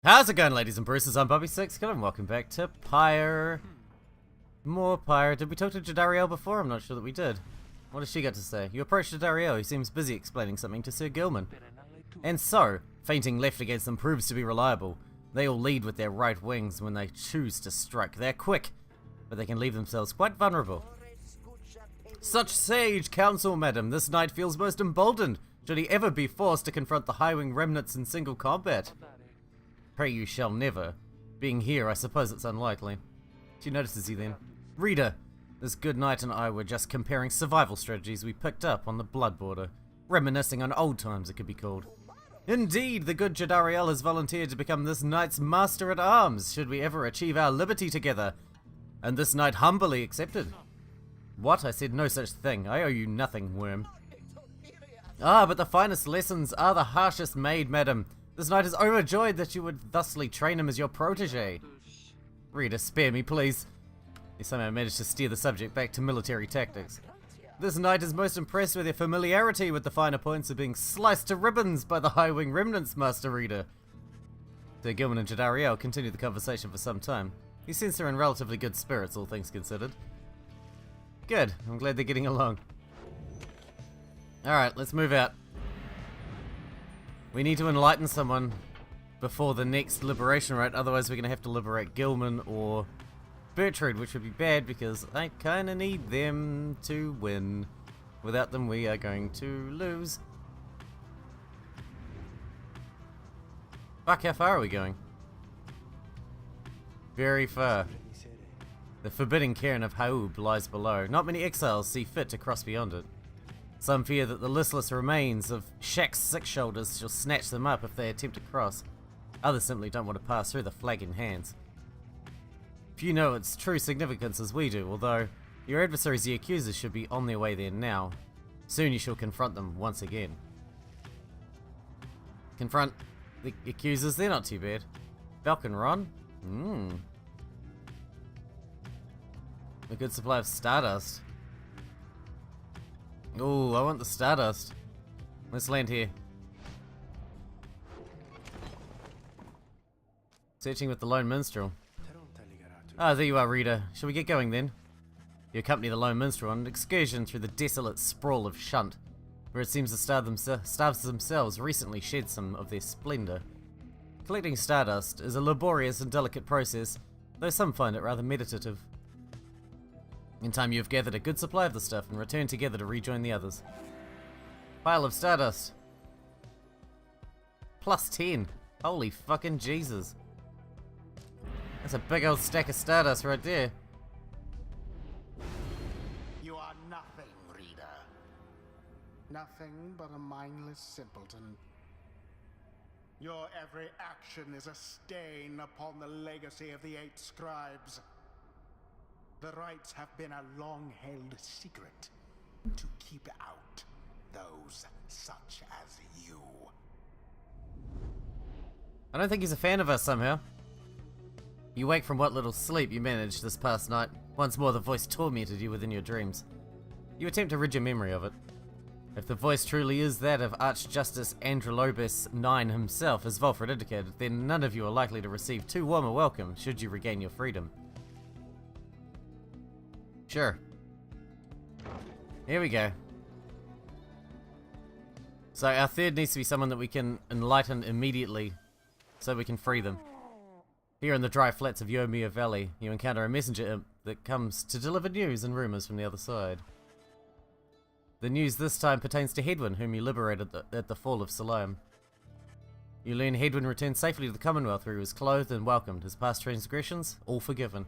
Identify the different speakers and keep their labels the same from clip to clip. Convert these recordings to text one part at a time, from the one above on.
Speaker 1: How's it going, ladies and Bruces? I'm Bobby6Killer and welcome back to Pyre. More Pyre. Did we talk to Jadariel before? I'm not sure that we did. What has she got to say? You approach Jadariel, he seems busy explaining something to Sir Gilman. And so, feinting left against them proves to be reliable. They all lead with their right wings when they choose to strike. They're quick, but they can leave themselves quite vulnerable. Such sage counsel, madam. This knight feels most emboldened, should he ever be forced to confront the high-wing remnants in single combat. Pray you shall never. Being here, I suppose it's unlikely. She notices you then. Reader, this good knight and I were just comparing survival strategies we picked up on the blood border. Reminiscing on old times, it could be called. Indeed, the good Jadariel has volunteered to become this knight's master at arms, should we ever achieve our liberty together. And this knight humbly accepted. What? I said no such thing. I owe you nothing, worm. Ah, but the finest lessons are the harshest made, madam. This knight is overjoyed that you would thusly train him as your protege. Reader, spare me, please. He somehow managed to steer the subject back to military tactics. This knight is most impressed with your familiarity with the finer points of being sliced to ribbons by the high-wing remnants, Master Reader. Sir Gilman and Jadariel continued the conversation for some time. He seems they're in relatively good spirits, all things considered. Good, I'm glad they're getting along. Alright, let's move out. We need to enlighten someone before the next liberation rite, otherwise we're going to have to liberate Gilman or Bertrude, which would be bad because I kind of need them to win. Without them we are going to lose. Fuck, how far are we going? Very far. The forbidding cairn of Haub lies below. Not many exiles see fit to cross beyond it. Some fear that the listless remains of Shaq's six shoulders shall snatch them up if they attempt to cross. Others simply don't want to pass through the flag in hands. Few know its true significance as we do, although your adversaries, the accusers, should be on their way there now. Soon you shall confront them once again. Confront the accusers? They're not too bad. Balconron? A good supply of stardust. Ooh, I want the stardust. Let's land here. Searching with the lone minstrel. Ah, there you are, reader. Shall we get going then? You accompany the lone minstrel on an excursion through the desolate sprawl of Shunt, where it seems the stars themselves recently shed some of their splendor. Collecting stardust is a laborious and delicate process, though some find it rather meditative. In time you have gathered a good supply of the stuff and return together to rejoin the others. Pile of stardust. Plus 10. Holy fucking Jesus. That's a big old stack of stardust right there.
Speaker 2: You are nothing, reader. Nothing but a mindless simpleton. Your every action is a stain upon the legacy of the 8 scribes. The rites have been a long-held secret to keep out those such as you.
Speaker 1: I don't think he's a fan of us somehow. You wake from what little sleep you managed this past night. Once more the voice tormented you within your dreams. You attempt to rid your memory of it. If the voice truly is that of Archjustice Androlobus IX himself, as Volfred indicated, then none of you are likely to receive too warm a welcome should you regain your freedom. Sure. Here we go. So our third needs to be someone that we can enlighten immediately so we can free them. Here in the dry flats of Yomir Valley, you encounter a messenger imp that comes to deliver news and rumors from the other side. The news this time pertains to Hedwyn, whom you liberated at the fall of Salam. You learn Hedwyn returned safely to the Commonwealth, where he was clothed and welcomed, his past transgressions all forgiven.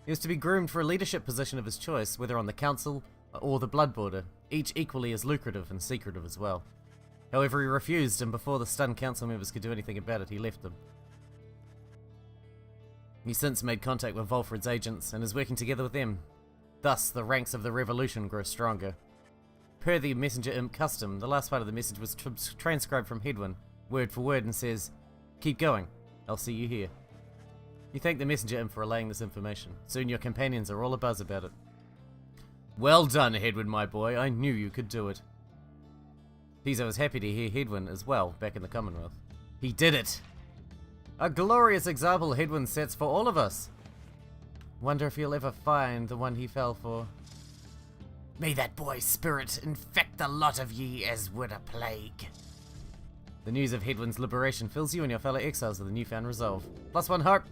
Speaker 1: He was to be groomed for a leadership position of his choice, whether on the council or the blood border, each equally as lucrative and secretive as well. However, he refused, and before the stunned council members could do anything about it, he left them. He since made contact with Volfred's agents and is working together with them. Thus, the ranks of the revolution grow stronger. Per the messenger imp custom, the last part of the message was transcribed from Hedwyn, word for word, and says, "Keep going. I'll see you here." You thank the messenger imp for relaying this information. Soon your companions are all abuzz about it. Well done, Hedwyn, my boy. I knew you could do it. Piso was happy to hear Hedwyn as well, back in the Commonwealth. He did it! A glorious example Headwind sets for all of us. Wonder if he'll ever find the one he fell for. May that boy's spirit infect the lot of ye as would a plague. The news of Headwind's liberation fills you and your fellow exiles with a newfound resolve. +1 hope.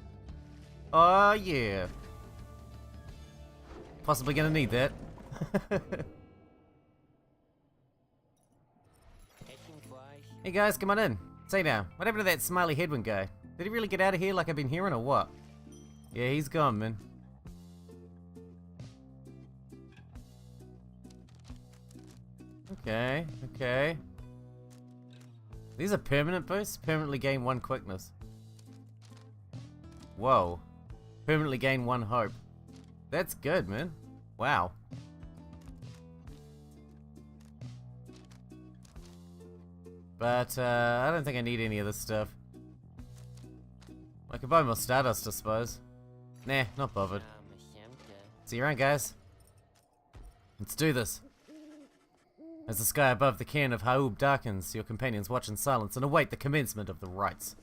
Speaker 1: Oh yeah. Possibly gonna need that. Hey guys, come on in. Say now, what happened to that smiley Headwind guy? Did he really get out of here like I've been hearing or what? Yeah, he's gone, man. Okay, okay. These are permanent boosts? Permanently gain 1 quickness. Whoa. Permanently gain 1 hope. That's good, man. Wow. But, I don't think I need any of this stuff. I could buy more Stardust, I suppose. Nah, not bothered. See you around, guys. Let's do this. As the sky above the cairn of Haub darkens, your companions watch in silence and await the commencement of the rites.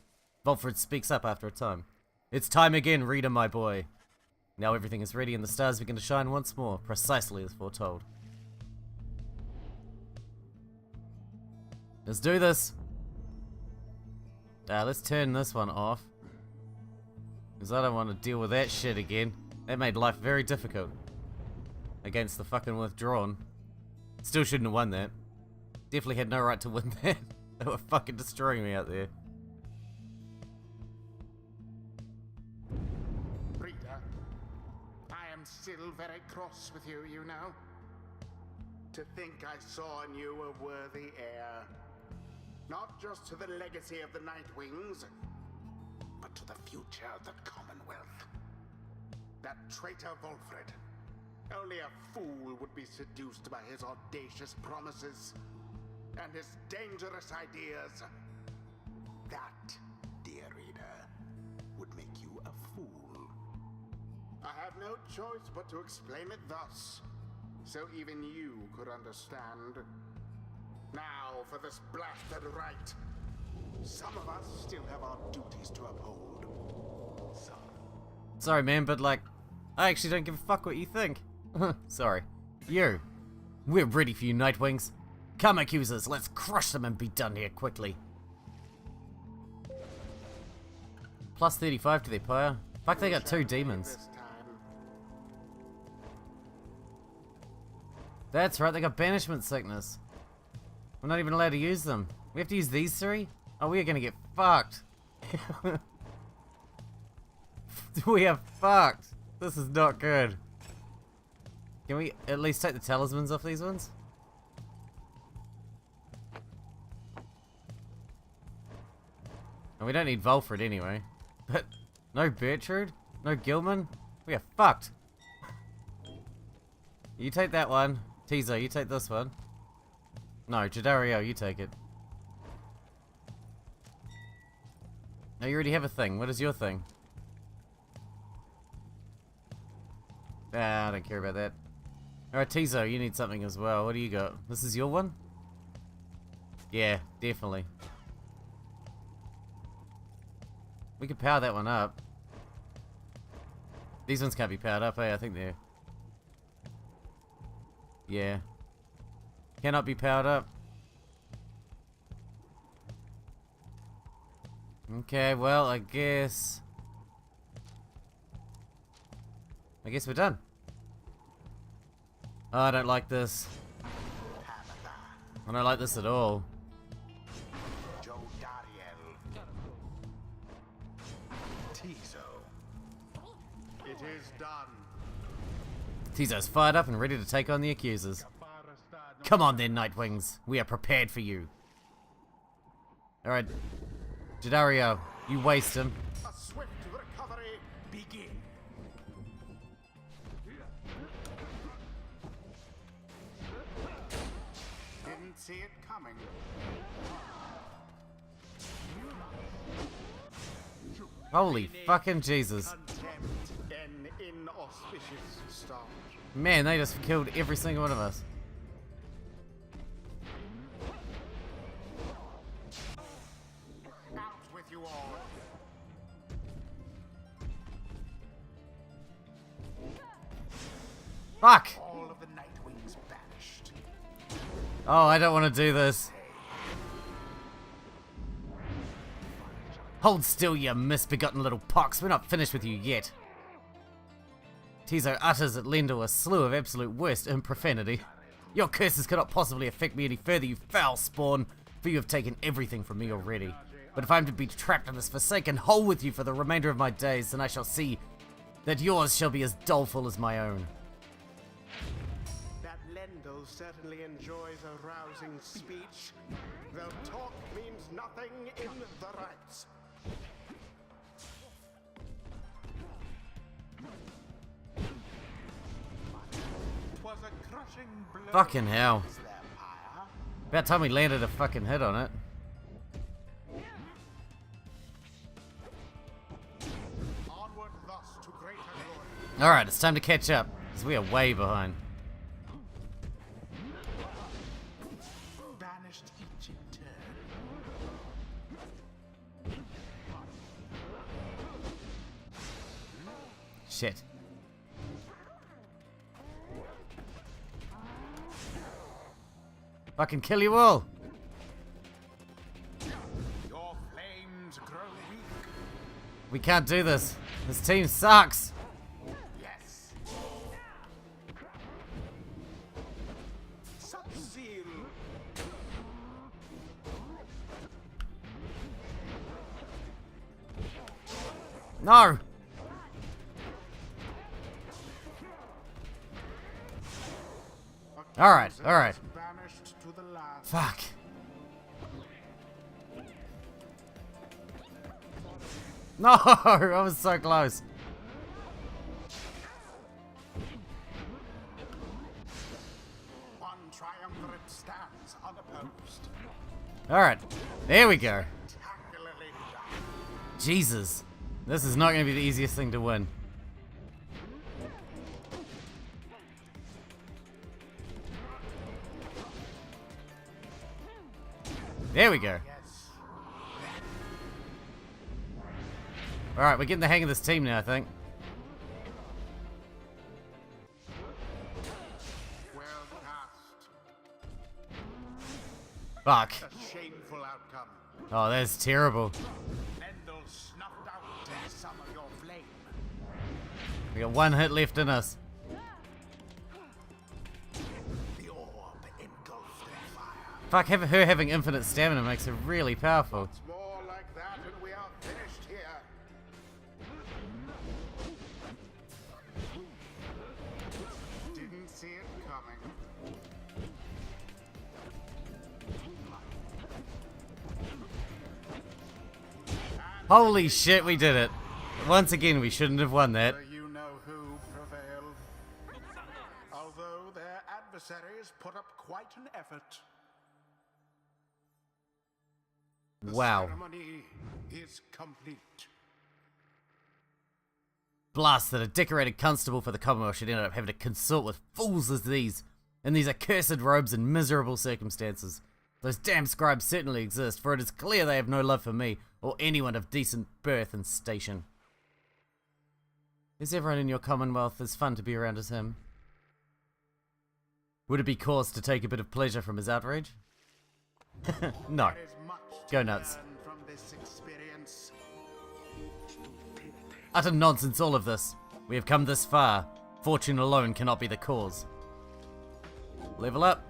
Speaker 1: Volfred speaks up after a time. It's time again, reader, my boy. Now everything is ready and the stars begin to shine once more, precisely as foretold. Let's do this. Let's turn this one off. Because I don't want to deal with that shit again. That made life very difficult. Against the fucking withdrawn. Still shouldn't have won that. Definitely had no right to win that. They were fucking destroying me out there.
Speaker 2: Rita, I am still very cross with you, you know. To think I saw in you a worthy heir. Not just to the legacy of the Nightwings, but to the future of the Commonwealth. That traitor Volfred. Only a fool would be seduced by his audacious promises and his dangerous ideas. That, dear reader, would make you a fool. I have no choice but to explain it thus, so even you could understand. Now for this blasted rite. Some of us still have our duties to uphold. Some.
Speaker 1: Sorry, man, but like, I actually don't give a fuck what you think. Sorry. You. We're ready for you, Nightwings. Come, accusers, let's crush them and be done here quickly. +35 to their Pyre. Fuck, they got 2 demons. That's right, they got banishment sickness. We're not even allowed to use them. We have to use these 3? Oh, we are gonna get fucked. We are fucked. This is not good. Can we at least take the talismans off these ones? And we don't need Volfred anyway. But no Bertrude? No Gilman? We are fucked. You take that one. Tizo, you take this one. No, Jadario, you take it. No, you already have a thing. What is your thing? Ah, I don't care about that. Alright, Tizo, you need something as well. What do you got? This is your one? Yeah, definitely. We could power that one up. These ones can't be powered up, eh? I think they're... Yeah. Cannot be powered up. Okay, well, I guess we're done. Oh, I don't like this. I don't like this at all.
Speaker 2: It is done.
Speaker 1: Tizo's fired up and ready to take on the accusers. Come on then, Nightwings. We are prepared for you. Alright. Jadario, you waste him.
Speaker 2: A swift recovery begin. Didn't see it coming.
Speaker 1: Holy fucking Jesus.
Speaker 2: Contempt an inauspicious start.
Speaker 1: Man, they just killed every single one of us.
Speaker 2: Out with you all.
Speaker 1: Fuck!
Speaker 2: All of the Nightwings banished.
Speaker 1: Oh, I don't want to do this. Hold still, you misbegotten little pox. We're not finished with you yet. Tizo utters at Lendl a slew of absolute worst in profanity. Your curses cannot possibly affect me any further, you foul spawn, for you have taken everything from me already. But if I am to be trapped in this forsaken hole with you for the remainder of my days, then I shall see that yours shall be as doleful as my own.
Speaker 2: That Lendl certainly enjoys a rousing speech, though talk means nothing in the rights. 'Twas a crushing blow.
Speaker 1: Fucking hell.
Speaker 2: Is there, Pyre?
Speaker 1: About time we landed a fucking hit on it.
Speaker 2: Onward thus to greater glory.
Speaker 1: Alright, it's time to catch up, because we are way behind.
Speaker 2: Banished each in turn.
Speaker 1: Shit. Fucking kill you all!
Speaker 2: Your flames grow weak.
Speaker 1: We can't do this. This team sucks.
Speaker 2: Yes. Such zeal.
Speaker 1: No! Alright, alright.
Speaker 2: Banished to the land.
Speaker 1: Fuck. No! I was so close.
Speaker 2: One triumvirate stands unopposed.
Speaker 1: Alright, there we go.
Speaker 2: Spectacularly done.
Speaker 1: Jesus. This is not going to be the easiest thing to win. There we go.
Speaker 2: Yes.
Speaker 1: Alright, we're getting the hang of this team now, I think.
Speaker 2: Well cast.
Speaker 1: Fuck.
Speaker 2: A shameful outcome.
Speaker 1: Oh, that's terrible.
Speaker 2: Lendl snuffed out some of your flame.
Speaker 1: We got one hit left in us.
Speaker 2: The orb engulfed in fire.
Speaker 1: Fuck, her having infinite stamina makes her really powerful.
Speaker 2: It's more like that and we are finished here. Didn't see it coming.
Speaker 1: Holy shit, we did it. Once again, we shouldn't have won that.
Speaker 2: You know who prevailed. Although their adversaries put up quite an effort. The
Speaker 1: Wow.
Speaker 2: ceremony is complete.
Speaker 1: Blast that a decorated constable for the Commonwealth should end up having to consort with fools as these, in these accursed robes and miserable circumstances. Those damn scribes certainly exist, for it is clear they have no love for me, or anyone of decent birth and station. Is everyone in your Commonwealth as fun to be around as him? Would it be cause to take a bit of pleasure from his outrage? No.
Speaker 2: There is much to
Speaker 1: Go nuts.
Speaker 2: learn from this experience.
Speaker 1: Utter nonsense, all of this. We have come this far. Fortune alone cannot be the cause. Level up.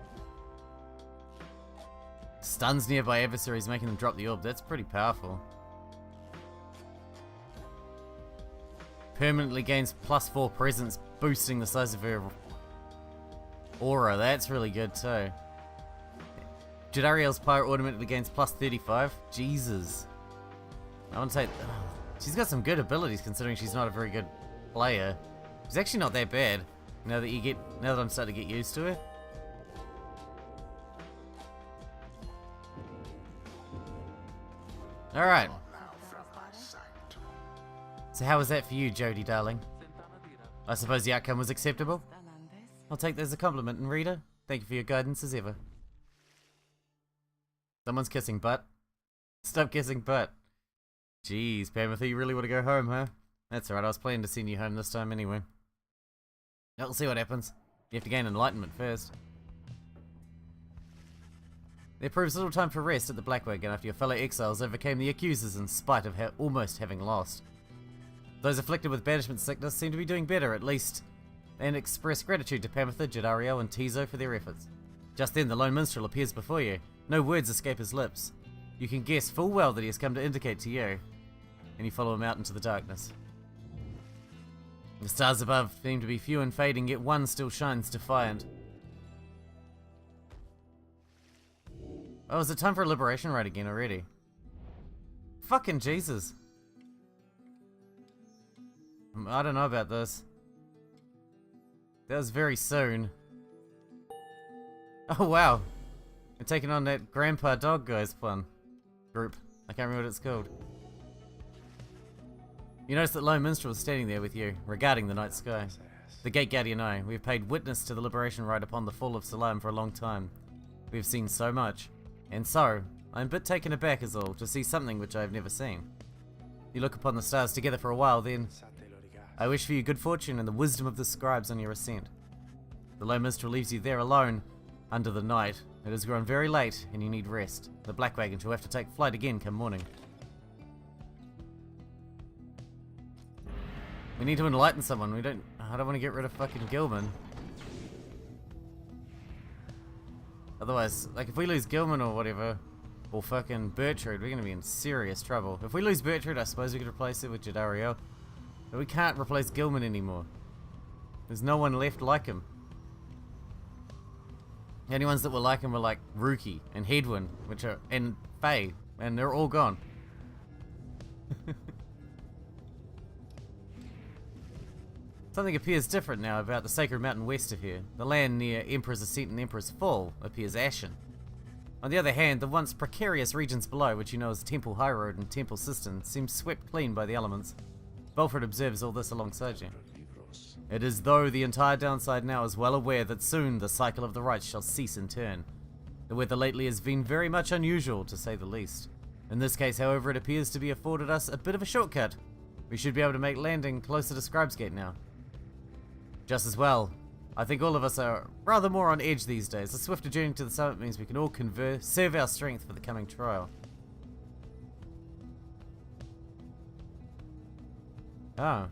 Speaker 1: Stuns nearby adversaries, making them drop the orb. That's pretty powerful. Permanently gains +4 presence, boosting the size of her aura. That's really good too. Jadariel's Pyre automatically gains +35. Jesus. I want to say... she's got some good abilities considering she's not a very good player. She's actually not that bad. Now that I'm starting to get used to it. Alright.
Speaker 2: Now from my sight.
Speaker 1: So how was that for you, Jodie, darling? I suppose the outcome was acceptable? I'll take that as a compliment, and Rita, thank you for your guidance as ever. Someone's kissing butt. Stop kissing butt. Jeez, Pamela, you really want to go home, huh? That's alright, I was planning to send you home this time anyway. We'll see what happens. You have to gain enlightenment first. There proves little time for rest at the Black Wagon after your fellow exiles overcame the accusers in spite of almost having lost. Those afflicted with banishment sickness seem to be doing better, at least, and express gratitude to Pamitha, Jadario, and Tizo for their efforts. Just then, the lone minstrel appears before you. No words escape his lips. You can guess full well that he has come to indicate to you, and you follow him out into the darkness. The stars above seem to be few and fading, yet one still shines defiant. Oh, is it time for a liberation rite again already? Fucking Jesus. I don't know about this. That was very soon. Oh wow. We're taking on that Grandpa Dog Guy's fun group. I can't remember what it's called. You notice that Lone Minstrel is standing there with you, regarding the night sky. The Gate Guardian and I, we have paid witness to the liberation rite upon the fall of Salam for a long time. We have seen so much. And so, I am a bit taken aback as all, to see something which I have never seen. You look upon the stars together for a while, then I wish for you good fortune and the wisdom of the scribes on your ascent. The Lone Minstrel leaves you there alone, under the night. It has grown very late, and you need rest. The Black Wagon shall have to take flight again come morning. We need to enlighten someone. I don't want to get rid of fucking Gilman. Otherwise, like, if we lose Gilman or whatever, or fucking Bertrude, we're gonna be in serious trouble. If we lose Bertrude, I suppose we could replace it with Jadario. But we can't replace Gilman anymore. There's no one left like him. The only ones that were like him were like Rookie and Headwind, and Faye, and they're all gone. Something appears different now about the Sacred Mountain west of here. The land near Emperor's Ascent and Emperor's Fall appears ashen. On the other hand, the once precarious regions below, which you know as Temple High Road and Temple Cistern, seem swept clean by the elements. Belford observes all this alongside you. It is though the entire downside now is well aware that soon the cycle of the rites shall cease in turn. The weather lately has been very much unusual, to say the least. In this case, however, it appears to be afforded us a bit of a shortcut. We should be able to make landing closer to Scribe's Gate now. Just as well. I think all of us are rather more on edge these days. A swifter journey to the summit means we can all serve our strength for the coming trial. Oh.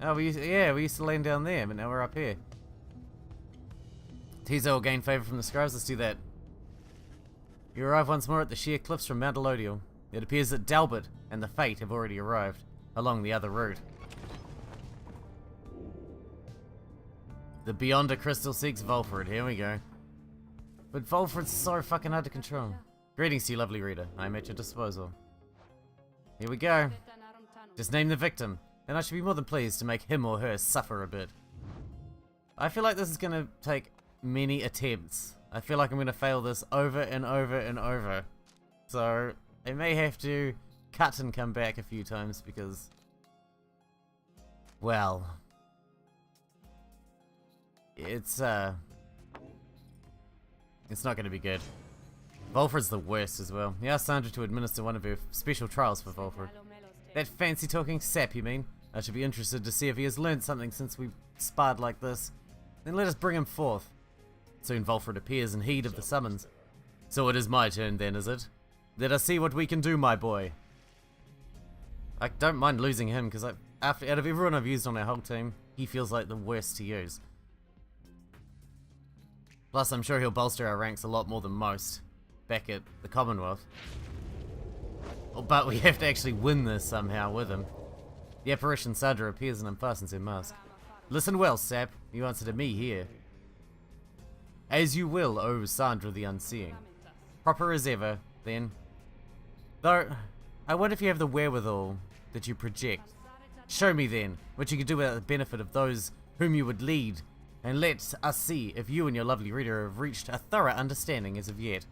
Speaker 1: Oh, we used to land down there, but now we're up here. Tizo will gain favour from the scribes. Let's do that. You arrive once more at the sheer cliffs from Mount Elodial. It appears that Dalbert and the Fate have already arrived, along the other route. The Beyonder Crystal seeks Volfred. Here we go. But Volfred's so fucking hard to control. Greetings to you, lovely reader. I am at your disposal. Here we go. Just name the victim, and I should be more than pleased to make him or her suffer a bit. I feel like this is going to take many attempts. I feel like I'm going to fail this over and over and over. So, I may have to cut and come back a few times because, well, it's not going to be good. Volfred's the worst as well. He asked Sandra to administer one of her special trials for Volfred. That fancy talking sap, you mean? I should be interested to see if he has learned something since we sparred like this. Then let us bring him forth. Soon Volfred appears in heed of the summons. So it is my turn then, is it? Let us see what we can do, my boy. I don't mind losing him, because out of everyone I've used on our whole team, he feels like the worst to use. Plus, I'm sure he'll bolster our ranks a lot more than most back at the Commonwealth. But we have to actually win this somehow with him. The apparition Sandra appears and unfastens her mask. Listen well, Sap. You answer to me here. As you will, O Sandra the Unseeing. Proper as ever, then. Though, I wonder if you have the wherewithal that you project. Show me then what you can do without the benefit of those whom you would lead, and let us see if you and your lovely reader have reached a thorough understanding as of yet.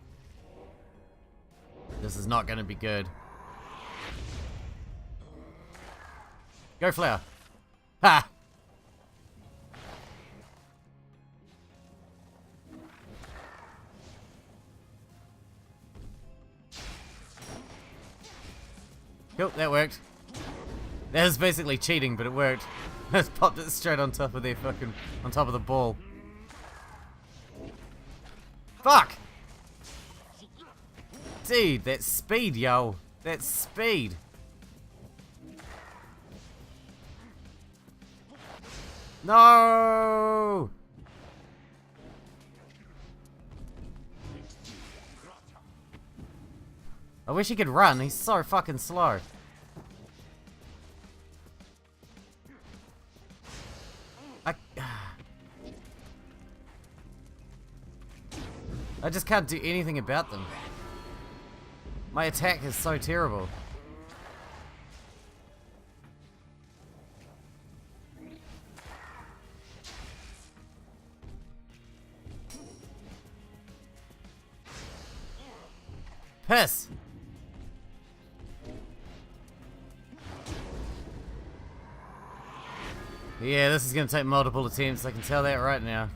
Speaker 1: This is not going to be good. Go, Flower. Ha! Cool, that worked. That was basically cheating, but it worked. Just popped it straight on top of their fucking, on top of the ball. Fuck! Dude, that speed, yo. That speed. No! I wish he could run. He's so fucking slow. I just can't do anything about them. My attack is so terrible. Piss! Yeah, this is gonna take multiple attempts, I can tell that right now.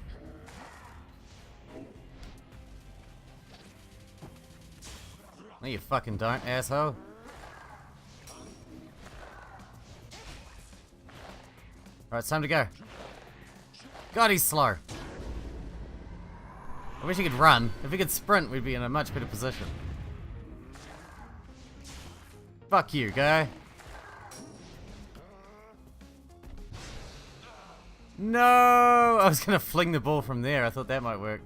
Speaker 1: No, you fucking don't, asshole. Alright, it's time to go. God, he's slow. I wish he could run. If he could sprint, we'd be in a much better position. Fuck you, guy. No! I was gonna fling the ball from there. I thought that might work.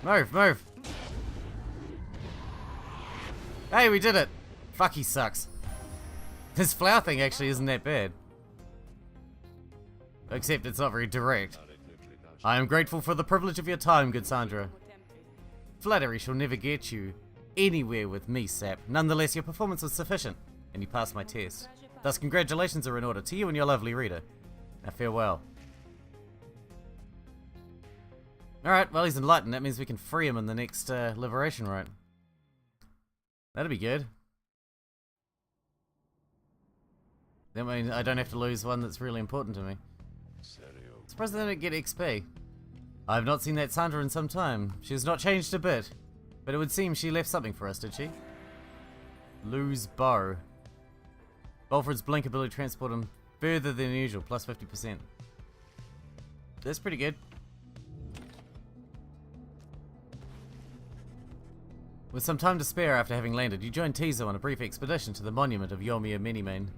Speaker 1: Move, move. Hey, we did it. Fuck, he sucks. This flower thing actually isn't that bad. Except it's not very direct. I am grateful for the privilege of your time, good Sandra. Flattery shall never get you anywhere with me, Sap. Nonetheless, your performance was sufficient, and you passed my test. Thus, congratulations are in order to you and your lovely reader. Now, farewell. Alright, well, he's enlightened. That means we can free him in the next liberation rite. That'll be good. That means I don't have to lose one that's really important to me. Surprised they don't get XP. I have not seen that Sandra in some time. She has not changed a bit. But it would seem she left something for us, did she? Lose bow. Bolford's blink ability transport him further than usual, plus 50%. That's pretty good. With some time to spare after having landed, you joined Tizo on a brief expedition to the monument of Yomir Minimane.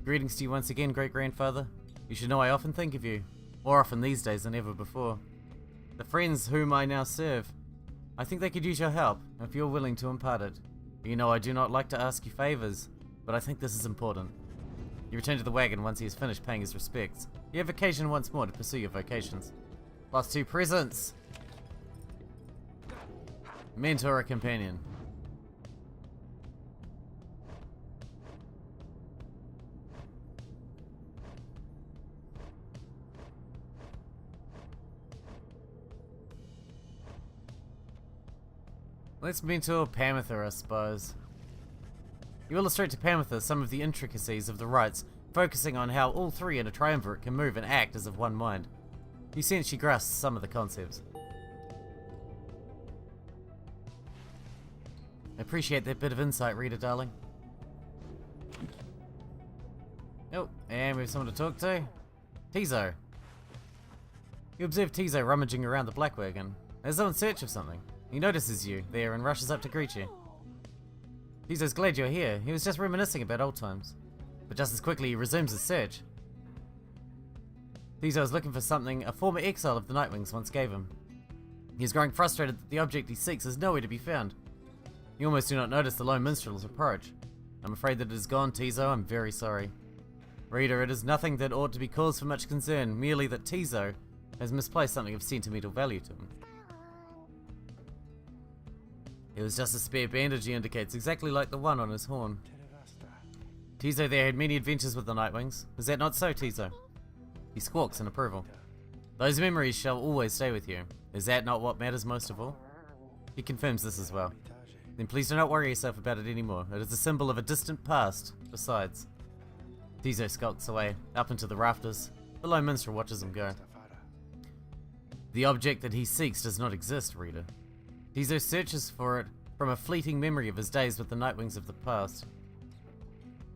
Speaker 1: Greetings to you once again, great-grandfather. You should know I often think of you, more often these days than ever before. The friends whom I now serve, I think they could use your help, if you're willing to impart it. You know I do not like to ask you favors, but I think this is important. You return to the wagon once he has finished paying his respects. You have occasion once more to pursue your vocations. Plus 2 presents! Mentor or companion. Let's mentor Pamitha, I suppose. You illustrate to Pamitha some of the intricacies of the rites, focusing on how all three in a triumvirate can move and act as of one mind. You sense she grasps some of the concepts. I appreciate that bit of insight, reader darling. Oh, and we have someone to talk to. Tizo. You observe Tizo rummaging around the black wagon, as though in search of something. He notices you there and rushes up to greet you. Tizo's glad you're here. He was just reminiscing about old times. But just as quickly he resumes his search. Tizo is looking for something a former exile of the Nightwings once gave him. He is growing frustrated that the object he seeks is nowhere to be found. You almost do not notice the lone minstrel's approach. I'm afraid that it is gone, Tizo. I'm very sorry. Reader, it is nothing that ought to be cause for much concern, merely that Tizo has misplaced something of sentimental value to him. It was just a spare bandage, he indicates, exactly like the one on his horn. Tizo there had many adventures with the Nightwings. Is that not so, Tizo? He squawks in approval. Those memories shall always stay with you. Is that not what matters most of all? He confirms this as well. Then please do not worry yourself about it anymore. It is a symbol of a distant past. Besides, Tizo skulks away, up into the rafters. The lone minstrel watches him go. The object that he seeks does not exist, reader. Tizo searches for it from a fleeting memory of his days with the Nightwings of the past.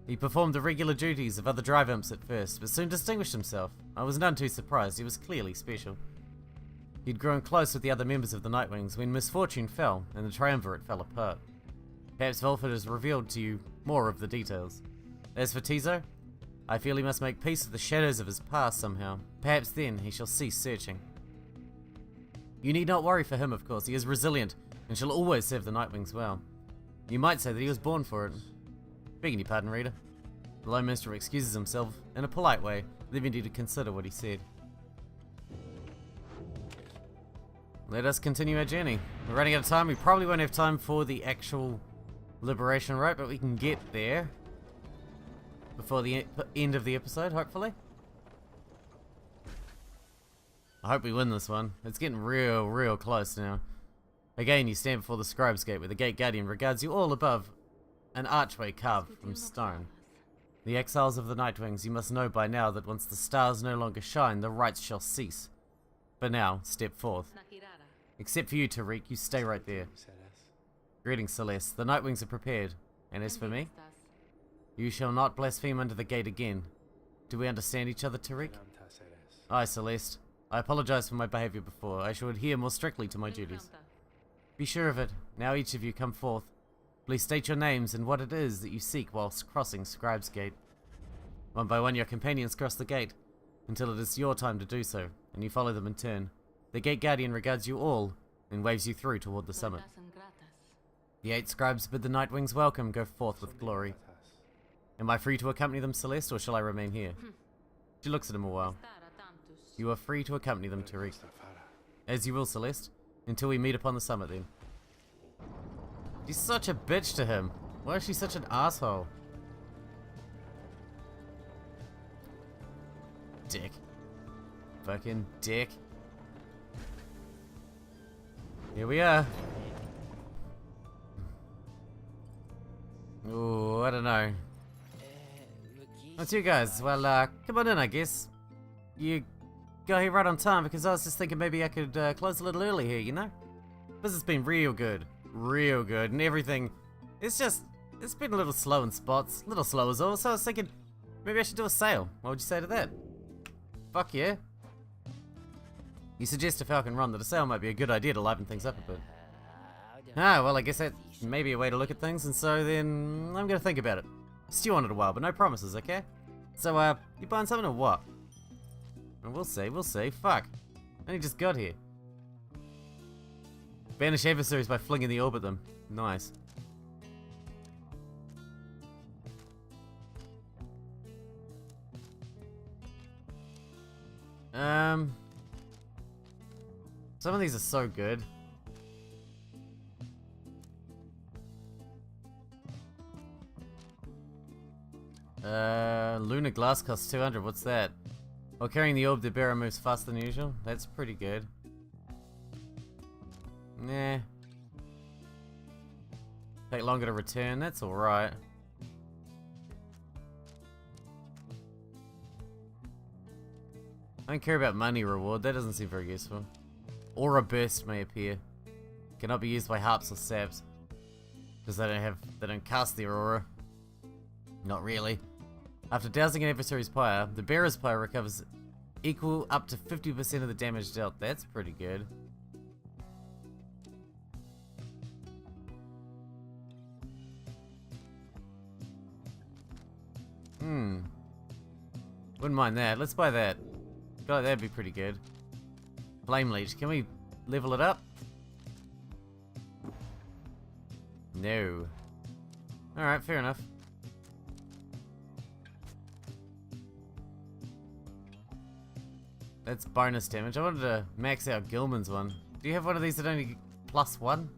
Speaker 1: He performed the regular duties of other drive imps at first, but soon distinguished himself. I was none too surprised, he was clearly special. He'd grown close with the other members of the Nightwings when misfortune fell and the Triumvirate fell apart. Perhaps Volford has revealed to you more of the details. As for Tizo, I feel he must make peace with the shadows of his past somehow. Perhaps then he shall cease searching. You need not worry for him, of course. He is resilient and shall always serve the Nightwings well. You might say that he was born for it. Begging your pardon, reader. The Lone Minstrel excuses himself in a polite way, leaving you to consider what he said. Let us continue our journey. We're running out of time. We probably won't have time for the actual liberation route, but we can get there before the end of the episode, hopefully. I hope we win this one. It's getting real close now. Again, you stand before the Scribe's Gate, where the Gate Guardian regards you all above an archway carved from stone. The exiles of the Nightwings, you must know by now that once the stars no longer shine, the rites shall cease. But now, step forth. Except for you, Tariq, you stay right there. Greetings, Celeste. The Nightwings are prepared. And as for me, you shall not blaspheme under the gate again. Do we understand each other, Tariq? Aye, Celeste. I apologize for my behavior before. I shall adhere more strictly to my duties. Be sure of it. Now each of you come forth. Please state your names and what it is that you seek whilst crossing Scribe's Gate. One by one your companions cross the gate, until it is your time to do so, and you follow them in turn. The Gate Guardian regards you all, and waves you through toward the summit. The 8 scribes bid the Nightwings welcome, go forth with glory. Am I free to accompany them, Celeste, or shall I remain here? She looks at him a while. You are free to accompany them, Tariq. As you will, Celeste, until we meet upon the summit then. She's such a bitch to him. Why is she such an asshole? Dick. Fucking dick. Here we are. Ooh, I don't know. That's you guys. Well, come on in, I guess. You got here right on time because I was just thinking maybe I could close a little early here, you know? This has been real good. Real good. And everything, it's been a little slow in spots. A little slow as well. So I was thinking maybe I should do a sale. What would you say to that? Fuck yeah. You suggest to Falcon Ron that a sale might be a good idea to liven things up a bit. Ah, well, I guess that's maybe a way to look at things, and so then I'm gonna think about it. Stew on it a while, but no promises, okay? So, you buying something or what? We'll see. Fuck. I only just got here. Banish adversaries by flinging the orb at them. Nice. Some of these are so good. Lunar Glass costs 200, what's that? While carrying the orb, the bearer moves faster than usual. That's pretty good. Nah. Take longer to return, that's alright. I don't care about money reward, that doesn't seem very useful. Aura Burst may appear. Cannot be used by harps or saps. Because they don't cast the aura. Not really. After dousing an adversary's pyre, the bearer's pyre recovers equal up to 50% of the damage dealt. That's pretty good. Wouldn't mind that. Let's buy that. God, that'd be pretty good. Flame Leech. Can we level it up? No. Alright, fair enough. That's bonus damage. I wanted to max out Gilman's one. Do you have one of these that only +1?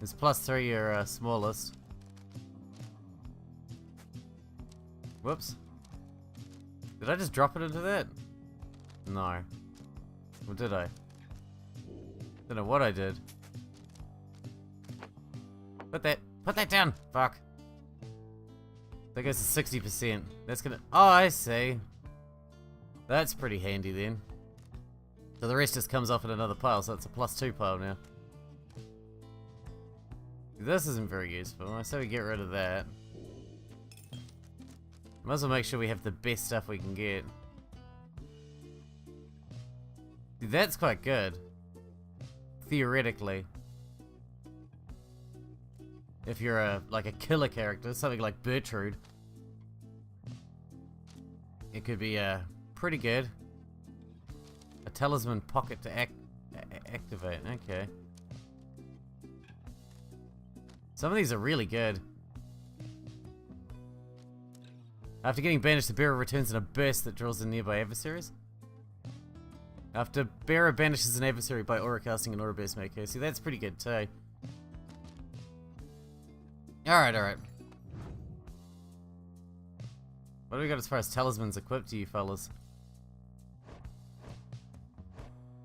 Speaker 1: It's +3 your smallest. Whoops. Did I just drop it into that? No. Or did I? Don't know what I did. Put that down! Fuck. That goes to 60%. That's gonna... Oh, I see. That's pretty handy then. So the rest just comes off in another pile, so it's a +2 pile now. This isn't very useful. I say we get rid of that. Might as well make sure we have the best stuff we can get. See, that's quite good. Theoretically. If you're like a killer character, something like Bertrude. It could be pretty good. A talisman pocket to activate. Okay. Some of these are really good. After getting banished, the bearer returns in a burst that draws in nearby adversaries. After bearer banishes an adversary by aura casting an aura burst maker. See, that's pretty good too. Alright, alright. What do we got as far as talismans equipped to you fellas?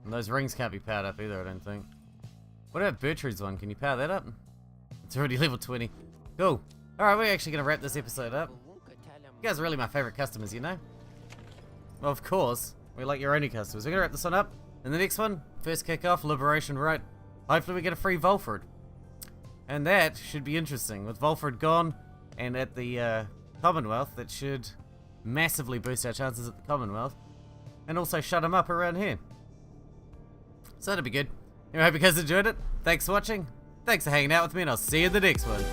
Speaker 1: And those rings can't be powered up either, I don't think. What about Bertrude's one? Can you power that up? It's already level 20. Cool. Alright, we're actually going to wrap this episode up. You guys are really my favorite customers, you know? Well, of course. We're like your only customers. We're going to wrap this one up. And the next one, first kick-off, Liberation Right. Hopefully we get a free Volfred. And that should be interesting. With Volfred gone, and at the Commonwealth, that should massively boost our chances at the Commonwealth. And also shut them up around here. So that'll be good. Anyway, I hope you guys enjoyed it. Thanks for watching. Thanks for hanging out with me, and I'll see you in the next one.